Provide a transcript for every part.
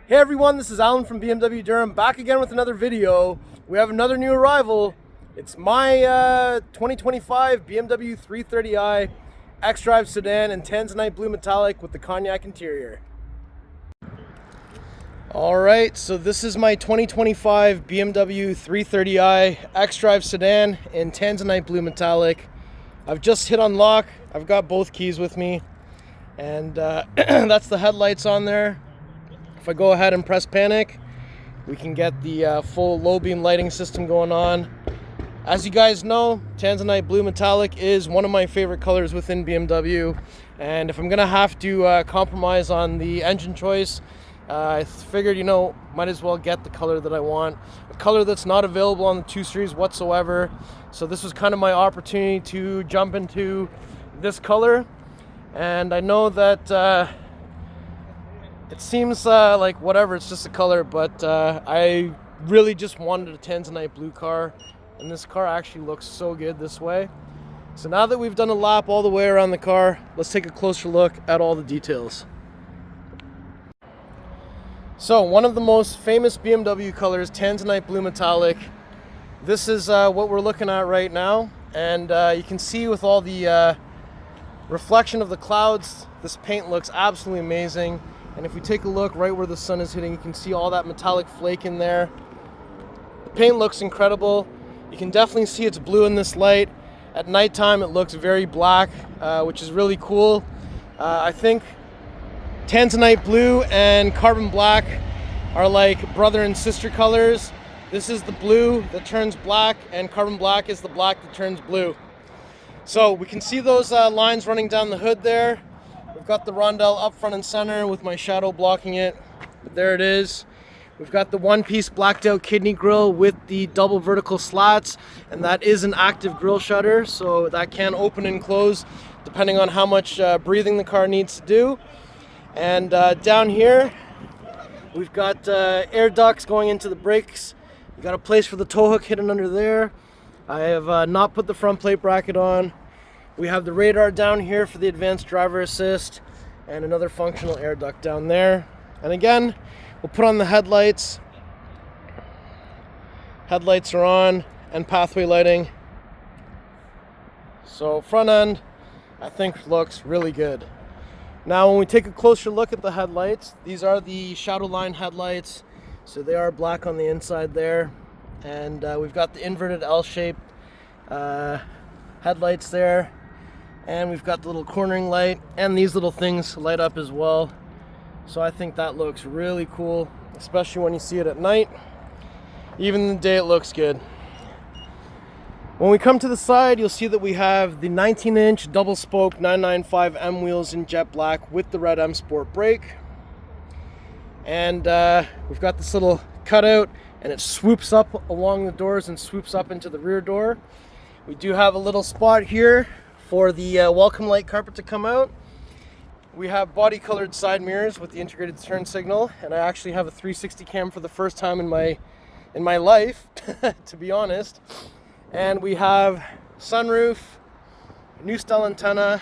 Hey everyone, this is Alan from BMW Durham, back again with another video. We have another new arrival. It's my 2025 BMW 330i xDrive Sedan in Tanzanite Blue Metallic with the Cognac interior. Alright, so this is my 2025 BMW 330i xDrive Sedan in Tanzanite Blue Metallic. I've just hit unlock. I've got both keys with me, and that's the headlights on there. If I go ahead and press panic, we can get the full low beam lighting system going on. As you guys know, Tanzanite Blue Metallic is one of my favorite colors within BMW, and if I'm gonna have to compromise on the engine choice, I figured, might as well get the color that I want, a color that's not available on the 2 Series whatsoever. So this was kind of my opportunity to jump into this color, and I know that it seems like whatever, it's just a color, but I really just wanted a Tanzanite blue car, and this car actually looks so good this way. So now that we've done a lap all the way around the car, let's take a closer look at all the details. So one of the most famous BMW colors, Tanzanite Blue Metallic. This is what we're looking at right now, and you can see with all the reflection of the clouds, this paint looks absolutely amazing. And if we take a look right where the sun is hitting, you can see all that metallic flake in there. The paint looks incredible. You can definitely see it's blue in this light. At nighttime it looks very black, which is really cool. I think Tanzanite blue and carbon black are like brother and sister colors. This is the blue that turns black, and carbon black is the black that turns blue. So we can see those lines running down the hood there. We've got the rondelle up front and center with my shadow blocking it. There it is. We've got the one-piece blacked out kidney grille with the double vertical slats, and that is an active grille shutter, so that can open and close depending on how much breathing the car needs to do. And down here we've got air ducts going into the brakes. We've got a place for the tow hook hidden under there. I have not put the front plate bracket on. We have the radar down here for the advanced driver assist, and another functional air duct down there. And again, we'll put on the headlights. Headlights are on, and pathway lighting. So front end, I think, looks really good. Now when we take a closer look at the headlights, these are the shadow line headlights. So they are black on the inside there. And we've got the inverted L-shaped headlights there. And we've got the little cornering light, and these little things light up as well. So I think that looks really cool, especially when you see it at night. Even in the day it looks good. When we come to the side, you'll see that we have the 19-inch double spoke 995M wheels in jet black with the red M Sport brake. And we've got this little cutout, and it swoops up along the doors and swoops up into the rear door. We do have a little spot here for the welcome light carpet to come out. We have body colored side mirrors with the integrated turn signal, and I actually have a 360 cam for the first time in my life, to be honest. And we have sunroof, new style antenna,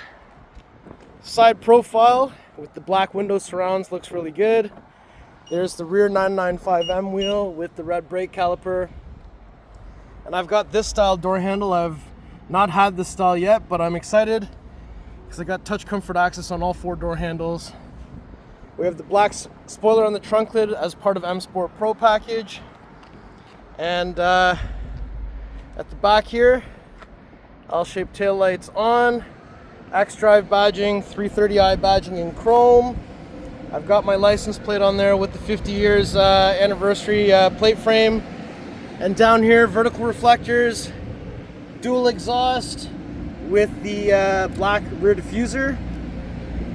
side profile with the black window surrounds, looks really good. There's the rear 995M wheel with the red brake caliper. And I've got this style door handle. I've not had this style yet, but I'm excited because I got touch comfort access on all 4 door handles. We have the black spoiler on the trunk lid as part of M Sport Pro package. And at the back here, L-shaped tail lights on, xDrive badging, 330i badging in chrome. I've got my license plate on there with the 50 years anniversary plate frame. And down here, vertical reflectors, dual exhaust with the black rear diffuser.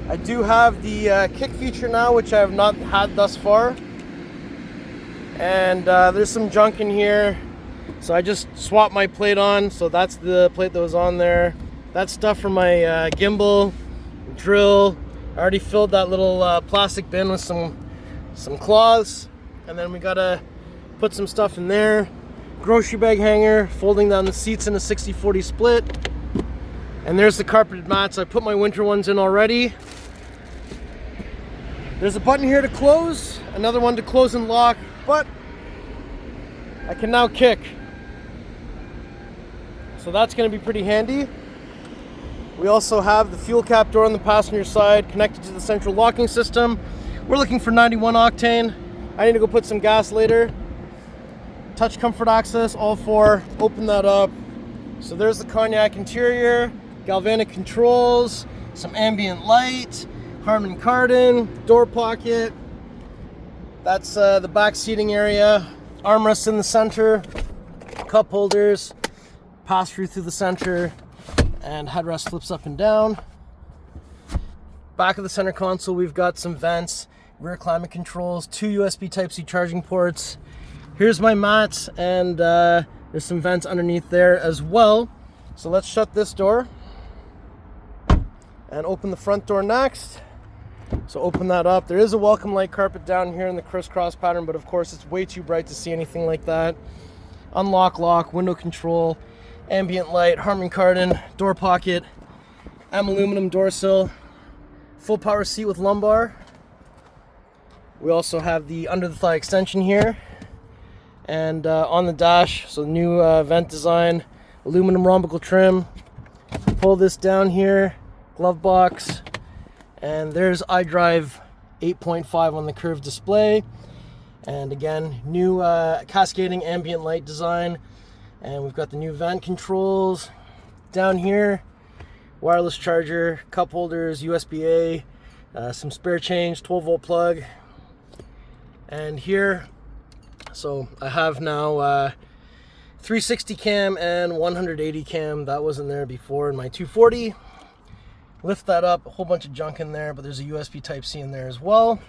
I do have the kick feature now, which I have not had thus far. And there's some junk in here, so I just swapped my plate on. So that's the plate that was on there. That's stuff for my gimbal, drill. I already filled that little plastic bin with some cloths, and then we gotta put some stuff in there. Grocery bag hanger, folding down the seats in a 60-40 split. And there's the carpeted mats. I put my winter ones in already. There's a button here to close, another one to close and lock, but I can now kick. So that's going to be pretty handy. We also have the fuel cap door on the passenger side connected to the central locking system. We're looking for 91 octane. I need to go put some gas later. Touch comfort access, all four. Open that up. So there's the Cognac interior, galvanic controls, some ambient light, Harman Kardon, door pocket. That's the back seating area. Armrests in the center, cup holders, pass through the center, and headrest flips up and down. Back of the center console, we've got some vents, rear climate controls, 2 USB Type-C charging ports. Here's my mats, and there's some vents underneath there as well. So let's shut this door and open the front door next. So open that up. There is a welcome light carpet down here in the crisscross pattern, but of course it's way too bright to see anything like that. Unlock, lock, window control, ambient light, Harman Kardon, door pocket, aluminum door sill, full power seat with lumbar. We also have the under the thigh extension here, and on the dash, so new vent design, aluminum Rhombicle trim. Pull this down here, glove box, and there's iDrive 8.5 on the curved display. And again, new cascading ambient light design. And we've got the new vent controls down here, wireless charger, cup holders, USB-A, some spare change, 12-volt plug. And here, so I have now 360 cam and 180 cam. That wasn't there before in my 240. Lift that up, a whole bunch of junk in there, but there's a USB Type-C in there as well.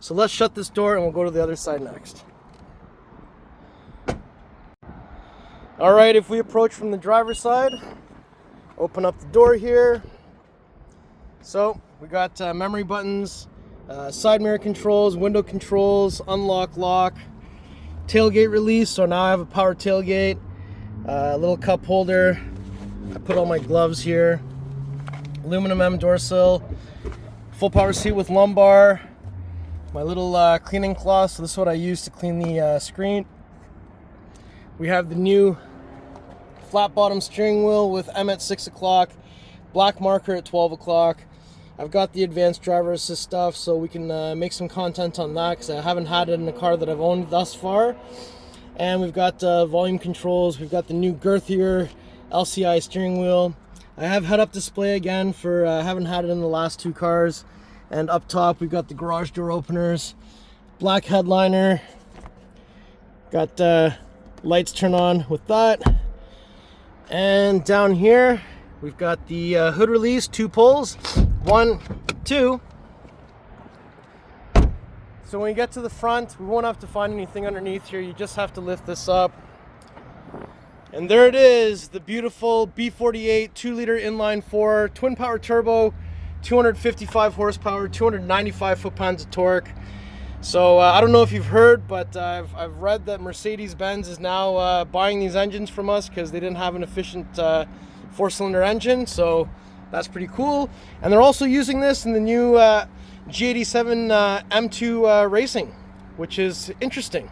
So let's shut this door and we'll go to the other side next. All right, if we approach from the driver's side, open up the door here. So we got memory buttons, side mirror controls, window controls, unlock, lock, tailgate release. So now I have a power tailgate, a little cup holder. I put all my gloves here. Aluminum M door sill, full power seat with lumbar, my little cleaning cloth. So this is what I use to clean the screen. We have the new flat bottom steering wheel with M at 6 o'clock, black marker at 12 o'clock. I've got the advanced driver assist stuff, so we can make some content on that because I haven't had it in a car that I've owned thus far. And we've got volume controls. We've got the new girthier LCI steering wheel. I have head-up display again for haven't had it in the last 2 cars. And up top we've got the garage door openers, black headliner. Got lights turn on with that. And down here we've got the hood release, 2 pulls, 1, 2. So when you get to the front, we won't have to find anything underneath here. You just have to lift this up. And there it is, the beautiful B48 2-liter inline-4 twin power turbo, 255 horsepower, 295 foot-pounds of torque. So I don't know if you've heard, but I've read that Mercedes-Benz is now buying these engines from us because they didn't have an efficient 4-cylinder engine. So that's pretty cool. And they're also using this in the new G87 M2 Racing, which is interesting.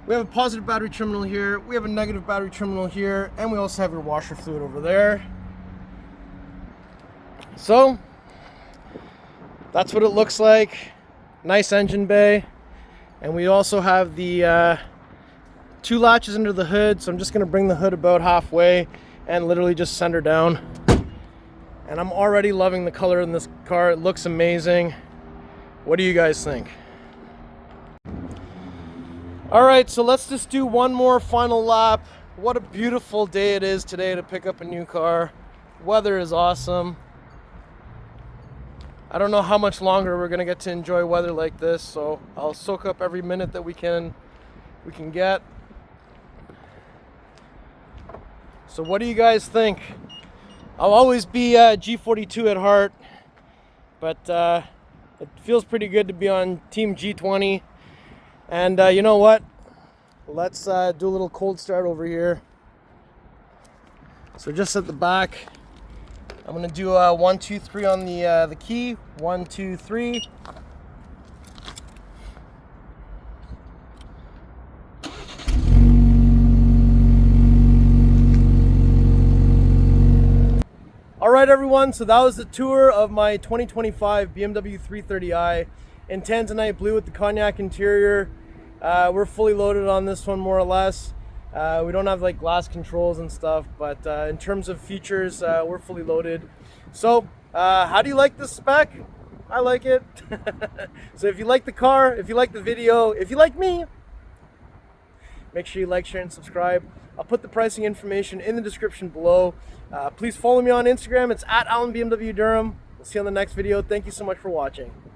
We have a positive battery terminal here, we have a negative battery terminal here, and we also have your washer fluid over there. So that's what it looks like. Nice engine bay. And we also have the 2 latches under the hood, so I'm just going to bring the hood about halfway and literally just send her down. And I'm already loving the color in this car. It looks amazing. What do you guys think? All right, so let's just do one more final lap. What a beautiful day it is today to pick up a new car. Weather is awesome. I don't know how much longer we're gonna get to enjoy weather like this, so I'll soak up every minute that we can get. So what do you guys think? I'll always be G42 at heart, but it feels pretty good to be on Team G20. And you know what? Let's do a little cold start over here. So just at the back, I'm gonna do 1, 2, 3 on the key. 1, 2, 3. right, everyone, so that was the tour of my 2025 BMW 330i in Tanzanite Blue with the Cognac interior. We're fully loaded on this one, more or less. We don't have like glass controls and stuff, but in terms of features, we're fully loaded. So how do you like this spec? I like it. So if you like the car, if you like the video, if you like me, make sure you like, share, and subscribe. I'll put the pricing information in the description below. Please follow me on Instagram. It's @AlanBMW Durham. We'll see you on the next video. Thank you so much for watching.